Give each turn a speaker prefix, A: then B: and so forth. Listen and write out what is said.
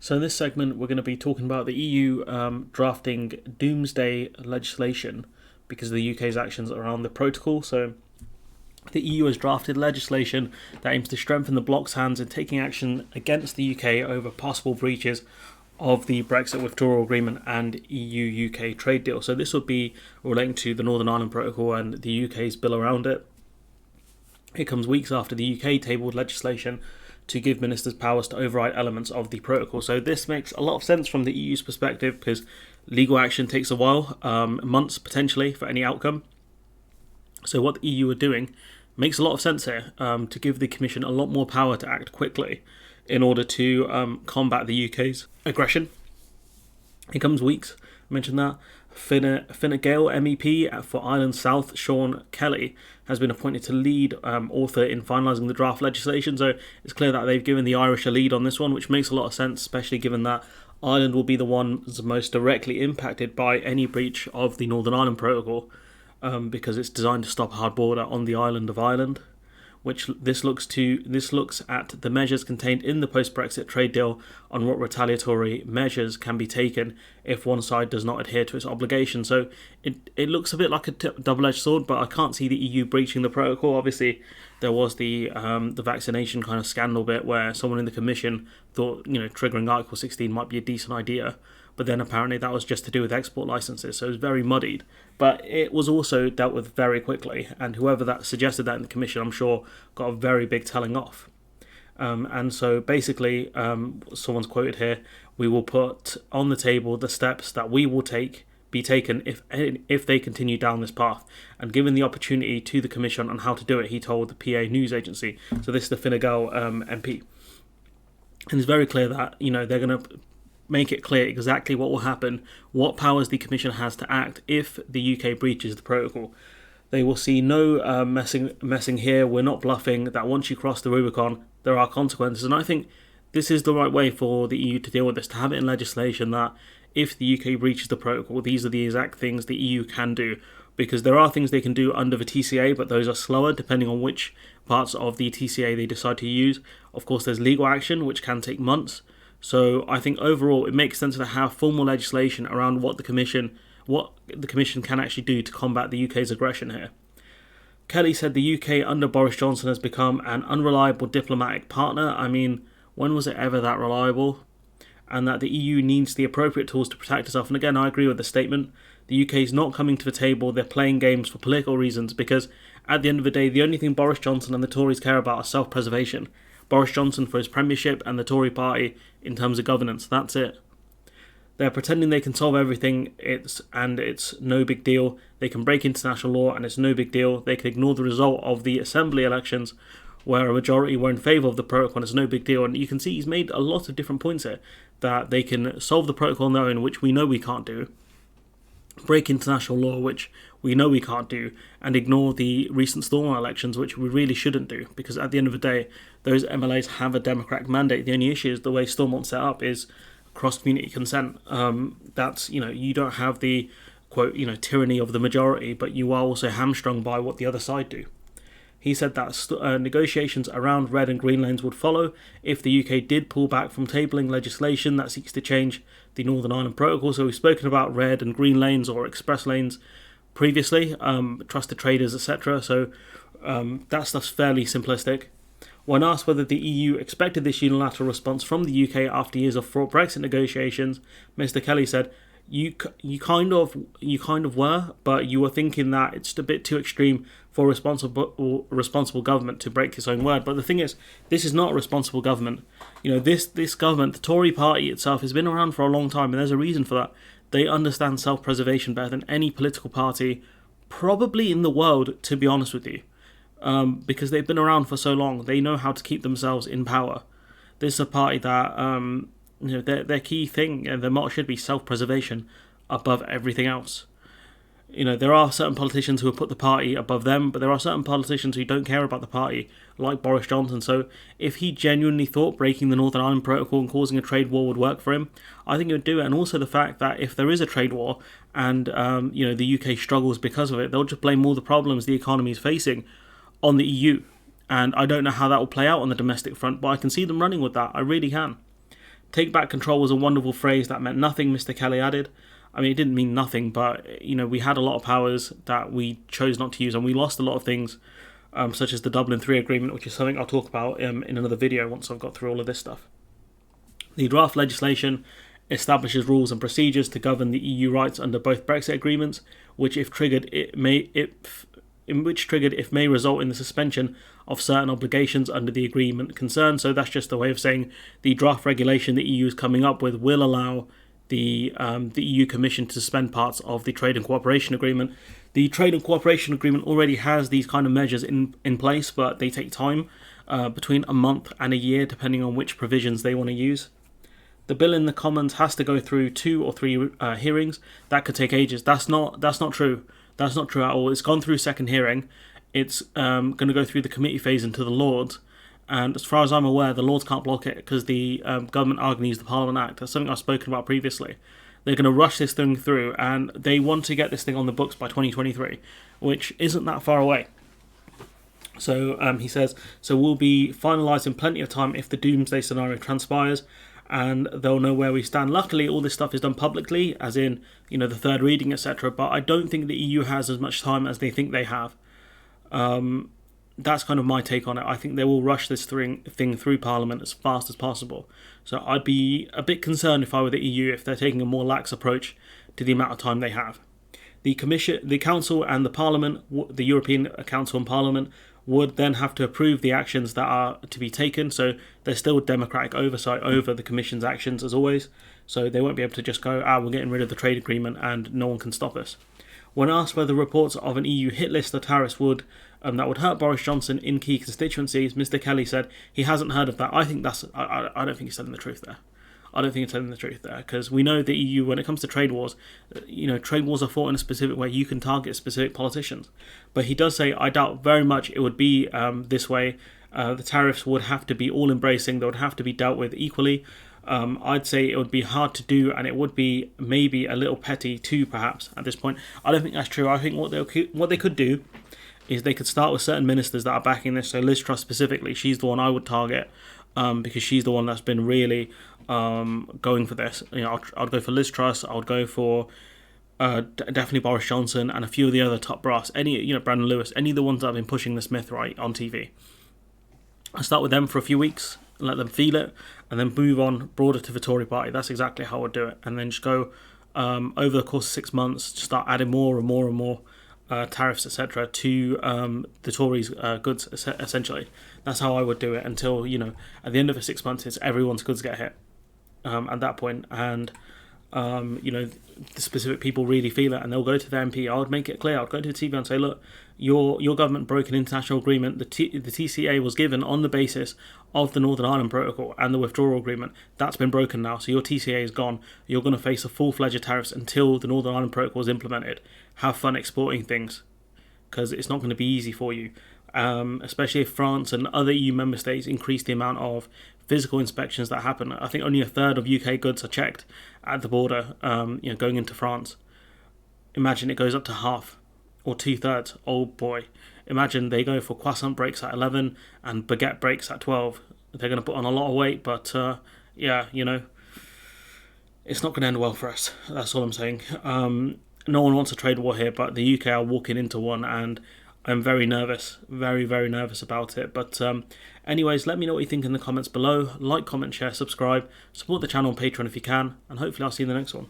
A: So in this segment, we're going to be talking about the EU drafting doomsday legislation because of the UK's actions around the protocol. So the EU has drafted legislation that aims to strengthen the bloc's hands in taking action against the UK over possible breaches of the Brexit withdrawal agreement and EU-UK trade deal. So this would be relating to the Northern Ireland Protocol and the UK's bill around it. It comes weeks after the UK tabled legislation to give ministers powers to override elements of the protocol. So this makes a lot of sense from the EU's perspective because legal action takes a while, months potentially for any outcome. So what the EU are doing makes a lot of sense here, to give the Commission a lot more power to act quickly in order to combat the UK's aggression. It comes weeks, I mentioned that. Fine Gael MEP for Ireland South, Sean Kelly, has been appointed to lead author in finalising the draft legislation. So it's clear that they've given the Irish a lead on this one, which makes a lot of sense, especially given that Ireland will be the ones most directly impacted by any breach of the Northern Ireland Protocol, because it's designed to stop a hard border on the island of Ireland. Which this looks at the measures contained in the post-Brexit trade deal on what retaliatory measures can be taken if one side does not adhere to its obligations. So it looks a bit like a double-edged sword, but I can't see the EU breaching the protocol. Obviously, there was the vaccination kind of scandal bit where someone in the Commission thought triggering Article 16 might be a decent idea. But then apparently that was just to do with export licenses, so it was very muddied. But it was also dealt with very quickly, and whoever that suggested that in the Commission, I'm sure, got a very big telling off. And so basically, someone's quoted here, we will put on the table the steps that we will be taken if they continue down this path. And given the opportunity to the Commission on how to do it, he told the PA news agency. So this is the Fine Gael MP. And it's very clear that, they're going to make it clear exactly what will happen, what powers the Commission has to act if the UK breaches the protocol. They will see no messing here. We're not bluffing that once you cross the Rubicon, there are consequences. And I think this is the right way for the EU to deal with this, to have it in legislation that if the UK breaches the protocol, these are the exact things the EU can do. Because there are things they can do under the TCA, but those are slower depending on which parts of the TCA they decide to use. Of course, there's legal action, which can take months. So I think overall it makes sense to have formal legislation around what the Commission can actually do to combat the UK's aggression here. Kelly said the UK under Boris Johnson has become an unreliable diplomatic partner. I mean, when was it ever that reliable? And that the EU needs the appropriate tools to protect itself. And again, I agree with the statement. The UK is not coming to the table. They're playing games for political reasons because at the end of the day, the only thing Boris Johnson and the Tories care about is self-preservation. Boris Johnson for his premiership and the Tory party in terms of governance. That's it. They're pretending they can solve everything, it's no big deal. They can break international law and it's no big deal. They can ignore the result of the assembly elections where a majority were in favour of the protocol and it's no big deal. And you can see he's made a lot of different points here, that they can solve the protocol on their own, which we know we can't do, break international law, which we know we can't do, and ignore the recent Stormont elections, which we really shouldn't do, because at the end of the day, those MLAs have a democratic mandate. The only issue is the way Stormont's set up is cross-community consent. That's, you don't have the, quote, tyranny of the majority, but you are also hamstrung by what the other side do. He said that negotiations around red and green lanes would follow if the UK did pull back from tabling legislation that seeks to change the Northern Ireland Protocol. So we've spoken about red and green lanes or express lanes previously, trusted traders, etc. So that stuff's fairly simplistic. When asked whether the EU expected this unilateral response from the UK after years of fraught Brexit negotiations, Mr. Kelly said, You kind of were, but you were thinking that it's a bit too extreme for a responsible government to break its own word. But the thing is, this is not a responsible government. This government, the Tory party itself, has been around for a long time, and there's a reason for that. They understand self-preservation better than any political party, probably in the world, to be honest with you, because they've been around for so long. They know how to keep themselves in power. This is a party that their key thing and their motto should be self-preservation above everything else. There are certain politicians who have put the party above them, but there are certain politicians who don't care about the party, like Boris Johnson. So if he genuinely thought breaking the Northern Ireland Protocol and causing a trade war would work for him, I think he would do it. And also the fact that if there is a trade war and the UK struggles because of it, they'll just blame all the problems the economy is facing on the EU. And I don't know how that will play out on the domestic front, but I can see them running with that. I really can. Take back control was a wonderful phrase that meant nothing, Mr. Kelly added. I mean, it didn't mean nothing, but, we had a lot of powers that we chose not to use, and we lost a lot of things, such as the Dublin 3 agreement, which is something I'll talk about in another video once I've got through all of this stuff. The draft legislation establishes rules and procedures to govern the EU rights under both Brexit agreements, which, if triggered, may result in the suspension of certain obligations under the agreement concerned. So that's just a way of saying the draft regulation the EU is coming up with will allow the EU Commission to suspend parts of the Trade and Cooperation Agreement. The Trade and Cooperation Agreement already has these kind of measures in place, but they take time, between a month and a year, depending on which provisions they want to use. The bill in the Commons has to go through 2 or 3 hearings. That could take ages. That's not true. That's not true at all. It's gone through second hearing. It's going to go through the committee phase into the Lords. And as far as I'm aware, the Lords can't block it because the government argues the Parliament Act. That's something I've spoken about previously. They're going to rush this thing through, and they want to get this thing on the books by 2023, which isn't that far away. So he says, so we'll be finalised in plenty of time if the doomsday scenario transpires, and they'll know where we stand. Luckily, all this stuff is done publicly, as in, the third reading, etc. But I don't think the EU has as much time as they think they have. That's kind of my take on it. I think they will rush this thing through Parliament as fast as possible. So I'd be a bit concerned if I were the EU if they're taking a more lax approach to the amount of time they have. The Commission, the Council and the Parliament, the European Council and Parliament, would then have to approve the actions that are to be taken. So there's still democratic oversight over the Commission's actions as always. So they won't be able to just go, we're getting rid of the trade agreement and no one can stop us. When asked whether reports of an EU hit list of tariffs that would hurt Boris Johnson in key constituencies, Mr. Kelly said he hasn't heard of that. I think I don't think he's telling the truth there. I don't think he's telling the truth there, because we know the EU, when it comes to trade wars, trade wars are fought in a specific way. You can target specific politicians. But he does say, I doubt very much it would be this way. The tariffs would have to be all-embracing. They would have to be dealt with equally. I'd say it would be hard to do, and it would be maybe a little petty too, perhaps, at this point. I don't think that's true. I think what they could do is they could start with certain ministers that are backing this. So Liz Truss specifically, she's the one I would target, because she's the one that's been really going for this. I'd go for Liz Truss. I would go for definitely Boris Johnson and a few of the other top brass. Brandon Lewis, any of the ones that have been pushing this myth right on TV. I start with them for a few weeks, let them feel it, and then move on broader to the Tory party. That's exactly how I would do it. And then just go over the course of 6 months, just start adding more and more and more tariffs, etc., to the Tories' goods, essentially. That's how I would do it until, at the end of the 6 months, it's everyone's goods get hit at that point. And, the specific people really feel it, and they'll go to the MP. I would make it clear. I'd go to the TV and say, look, your government broke an international agreement. The TCA was given on the basis of the Northern Ireland Protocol and the withdrawal agreement. That's been broken now, so your TCA is gone. You're going to face a full-fledged tariffs until the Northern Ireland Protocol is implemented. Have fun exporting things, because it's not going to be easy for you, especially if France and other EU member states increase the amount of physical inspections that happen. I think only a third of UK goods are checked at the border, going into France. Imagine it goes up to half or 2/3. Oh boy. Imagine they go for croissant breaks at 11 and baguette breaks at 12. They're going to put on a lot of weight, but it's not going to end well for us. That's all I'm saying. No one wants a trade war here, but the UK are walking into one, and I'm very nervous, very, very nervous about it. But anyways, let me know what you think in the comments below. Like, comment, share, subscribe, support the channel on Patreon if you can, and hopefully I'll see you in the next one.